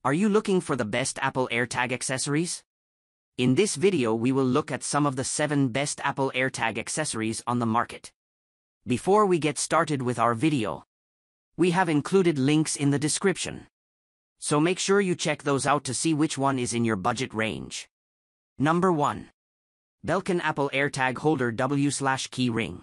Are you looking for the best Apple AirTag accessories? In this video we will look at some of the 7 best Apple AirTag accessories on the market. Before we get started with our video, we have included links in the description. So make sure you check those out to see which one is in your budget range. Number 1. Belkin Apple AirTag Holder W/Key Ring.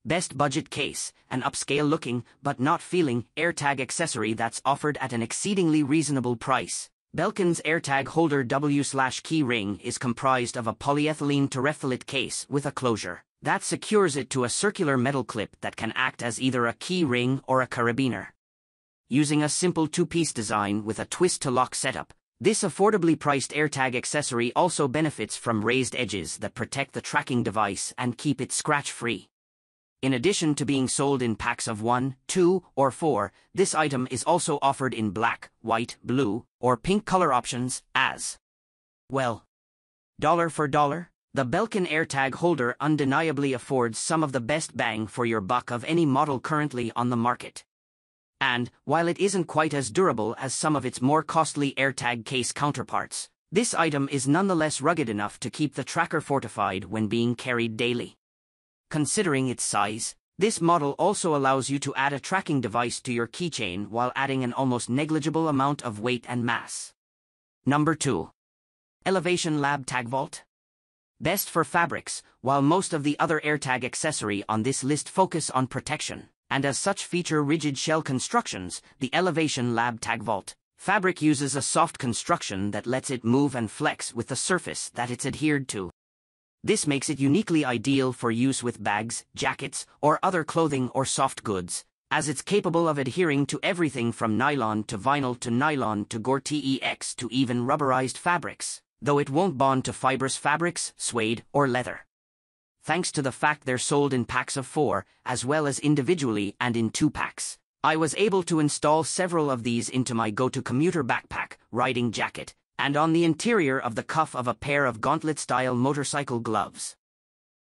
Best budget case, an upscale-looking, but not feeling, AirTag accessory that's offered at an exceedingly reasonable price. Belkin's AirTag Holder W/Key Ring is comprised of a polyethylene terephthalate case with a closure that secures it to a circular metal clip that can act as either a key ring or a carabiner. Using a simple 2-piece design with a twist-to-lock setup, this affordably priced AirTag accessory also benefits from raised edges that protect the tracking device and keep it scratch-free. In addition to being sold in packs of 1, 2, or 4, this item is also offered in black, white, blue, or pink color options, as well. Dollar for dollar, the Belkin AirTag holder undeniably affords some of the best bang for your buck of any model currently on the market. And, while it isn't quite as durable as some of its more costly AirTag case counterparts, this item is nonetheless rugged enough to keep the tracker fortified when being carried daily. Considering its size, this model also allows you to add a tracking device to your keychain while adding an almost negligible amount of weight and mass. Number 2. Elevation Lab TagVault. Best for fabrics, while most of the other AirTag accessory on this list focus on protection, and as such feature rigid shell constructions, the Elevation Lab TagVault fabric uses a soft construction that lets it move and flex with the surface that it's adhered to. This makes it uniquely ideal for use with bags, jackets, or other clothing or soft goods, as it's capable of adhering to everything from nylon to vinyl to nylon to Gore-Tex to even rubberized fabrics, though it won't bond to fibrous fabrics, suede, or leather. Thanks to the fact they're sold in packs of 4, as well as individually and in 2 packs, I was able to install several of these into my go-to commuter backpack, riding jacket, and on the interior of the cuff of a pair of gauntlet-style motorcycle gloves.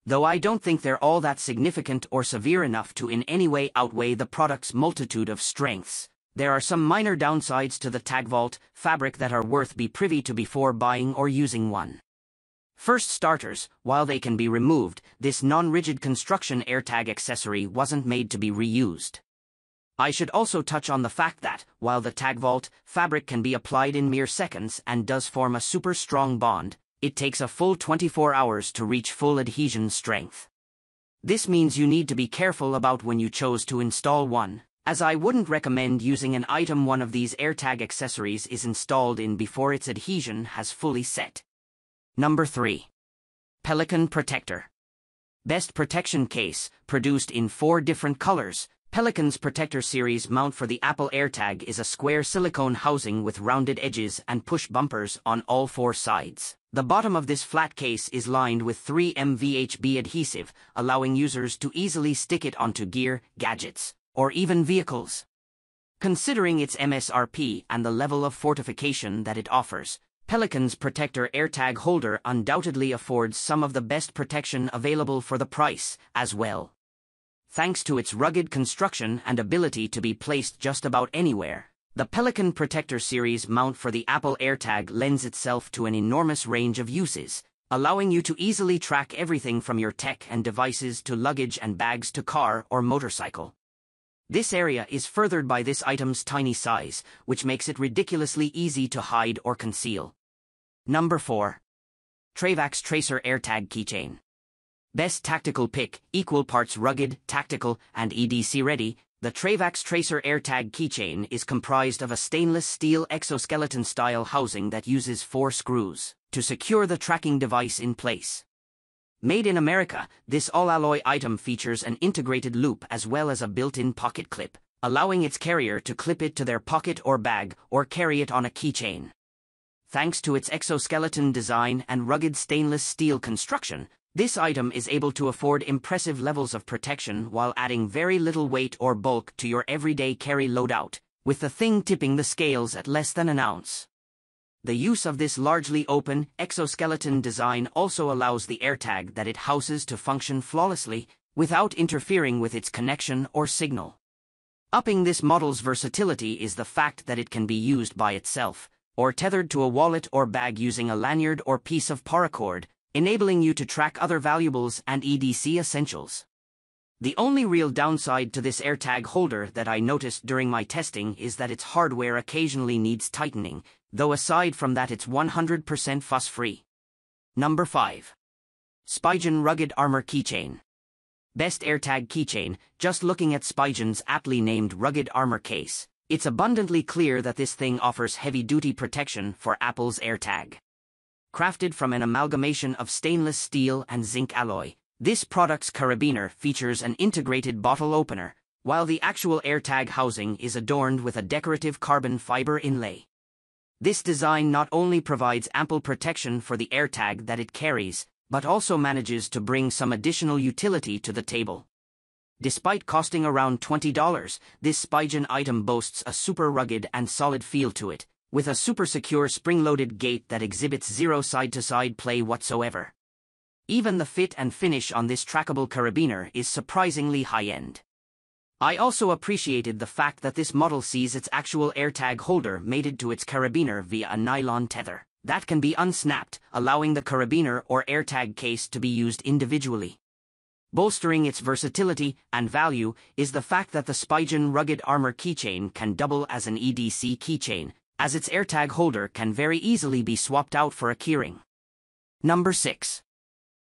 Though I don't think they're all that significant or severe enough to in any way outweigh the product's multitude of strengths, there are some minor downsides to the TagVault fabric that are worth be privy to before buying or using one. First starters, while they can be removed, this non-rigid construction AirTag accessory wasn't made to be reused. I should also touch on the fact that, while the TagVault fabric can be applied in mere seconds and does form a super strong bond, it takes a full 24 hours to reach full adhesion strength. This means you need to be careful about when you chose to install one, as I wouldn't recommend using an item one of these AirTag accessories is installed in before its adhesion has fully set. Number 3. Pelican Protector. Best protection case, produced in 4 different colors. Pelican's Protector series mount for the Apple AirTag is a square silicone housing with rounded edges and push bumpers on all 4 sides. The bottom of this flat case is lined with 3M VHB adhesive, allowing users to easily stick it onto gear, gadgets, or even vehicles. Considering its MSRP and the level of fortification that it offers, Pelican's Protector AirTag holder undoubtedly affords some of the best protection available for the price, as well. Thanks to its rugged construction and ability to be placed just about anywhere, the Pelican Protector series mount for the Apple AirTag lends itself to an enormous range of uses, allowing you to easily track everything from your tech and devices to luggage and bags to car or motorcycle. This area is furthered by this item's tiny size, which makes it ridiculously easy to hide or conceal. Number 4. Trayvax Tracer AirTag Keychain. Best tactical pick, equal parts rugged, tactical, and EDC ready, the Trayvax Tracer AirTag Keychain is comprised of a stainless steel exoskeleton-style housing that uses 4 screws to secure the tracking device in place. Made in America, this all-alloy item features an integrated loop as well as a built-in pocket clip, allowing its carrier to clip it to their pocket or bag or carry it on a keychain. Thanks to its exoskeleton design and rugged stainless steel construction, this item is able to afford impressive levels of protection while adding very little weight or bulk to your everyday carry loadout, with the thing tipping the scales at less than an ounce. The use of this largely open, exoskeleton design also allows the AirTag that it houses to function flawlessly, without interfering with its connection or signal. Upping this model's versatility is the fact that it can be used by itself, or tethered to a wallet or bag using a lanyard or piece of paracord, enabling you to track other valuables and EDC essentials. The only real downside to this AirTag holder that I noticed during my testing is that its hardware occasionally needs tightening, though aside from that it's 100% fuss-free. Number 5. Spigen Rugged Armor Keychain. Best AirTag keychain. Just looking at Spigen's aptly named Rugged Armor case, it's abundantly clear that this thing offers heavy-duty protection for Apple's AirTag. Crafted from an amalgamation of stainless steel and zinc alloy, this product's carabiner features an integrated bottle opener, while the actual AirTag housing is adorned with a decorative carbon fiber inlay. This design not only provides ample protection for the AirTag that it carries, but also manages to bring some additional utility to the table. Despite costing around $20, this Spigen item boasts a super rugged and solid feel to it, with a super secure spring-loaded gate that exhibits zero side-to-side play whatsoever. Even the fit and finish on this trackable carabiner is surprisingly high-end. I also appreciated the fact that this model sees its actual AirTag holder mated to its carabiner via a nylon tether that can be unsnapped, allowing the carabiner or AirTag case to be used individually. Bolstering its versatility and value is the fact that the Spigen Rugged Armor Keychain can double as an EDC keychain, as its AirTag holder can very easily be swapped out for a keyring. Number 6.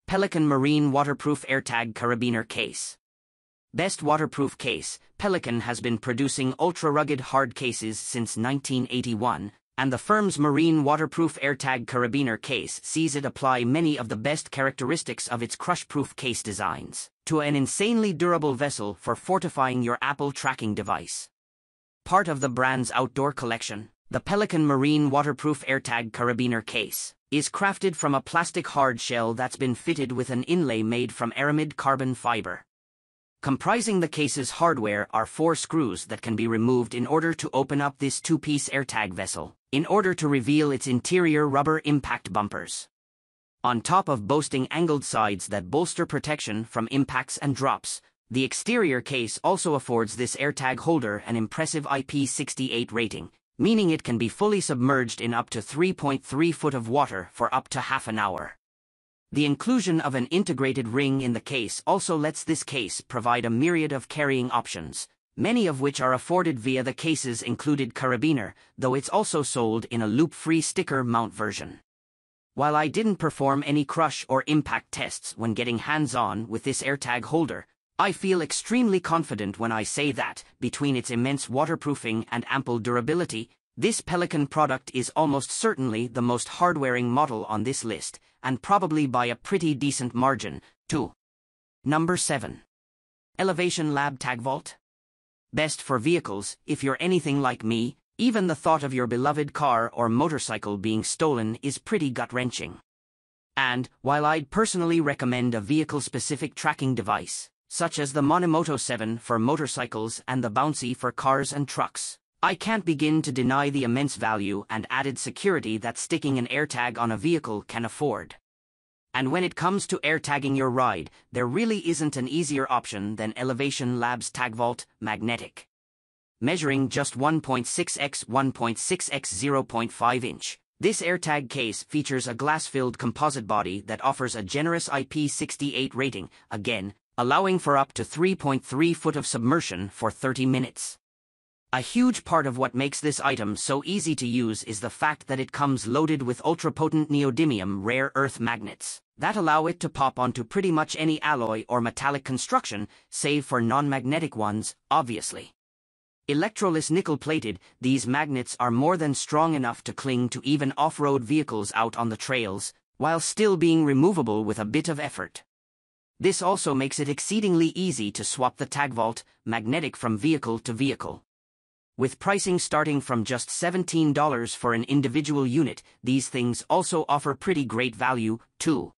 Pelican Marine Waterproof AirTag Carabiner Case. Best waterproof case. Pelican has been producing ultra-rugged hard cases since 1981, and the firm's marine waterproof AirTag carabiner case sees it apply many of the best characteristics of its crush-proof case designs to an insanely durable vessel for fortifying your Apple tracking device. Part of the brand's outdoor collection, the Pelican Marine Waterproof AirTag Carabiner Case is crafted from a plastic hard shell that's been fitted with an inlay made from aramid carbon fiber. Comprising the case's hardware are 4 screws that can be removed in order to open up this 2-piece AirTag vessel, in order to reveal its interior rubber impact bumpers. On top of boasting angled sides that bolster protection from impacts and drops, the exterior case also affords this AirTag holder an impressive IP68 rating, meaning it can be fully submerged in up to 3.3 foot of water for up to half an hour. The inclusion of an integrated ring in the case also lets this case provide a myriad of carrying options, many of which are afforded via the case's included carabiner, though it's also sold in a loop-free sticker mount version. While I didn't perform any crush or impact tests when getting hands-on with this AirTag holder, I feel extremely confident when I say that, between its immense waterproofing and ample durability, this Pelican product is almost certainly the most hard-wearing model on this list, and probably by a pretty decent margin, too. Number 7. Elevation Lab TagVault. Best for vehicles. If you're anything like me, even the thought of your beloved car or motorcycle being stolen is pretty gut-wrenching. And, while I'd personally recommend a vehicle-specific tracking device, such as the Monimoto 7 for motorcycles and the Bouncy for cars and trucks, I can't begin to deny the immense value and added security that sticking an AirTag on a vehicle can afford. And when it comes to AirTagging your ride, there really isn't an easier option than Elevation Labs TagVault Magnetic. Measuring just 1.6 x 1.6 x 0.5 inch, this AirTag case features a glass-filled composite body that offers a generous IP68 rating, again, allowing for up to 3.3 foot of submersion for 30 minutes. A huge part of what makes this item so easy to use is the fact that it comes loaded with ultra-potent neodymium rare earth magnets that allow it to pop onto pretty much any alloy or metallic construction, save for non-magnetic ones, obviously. Electroless nickel-plated, these magnets are more than strong enough to cling to even off-road vehicles out on the trails, while still being removable with a bit of effort. This also makes it exceedingly easy to swap the TagVault Magnetic from vehicle to vehicle. With pricing starting from just $17 for an individual unit, these things also offer pretty great value, too.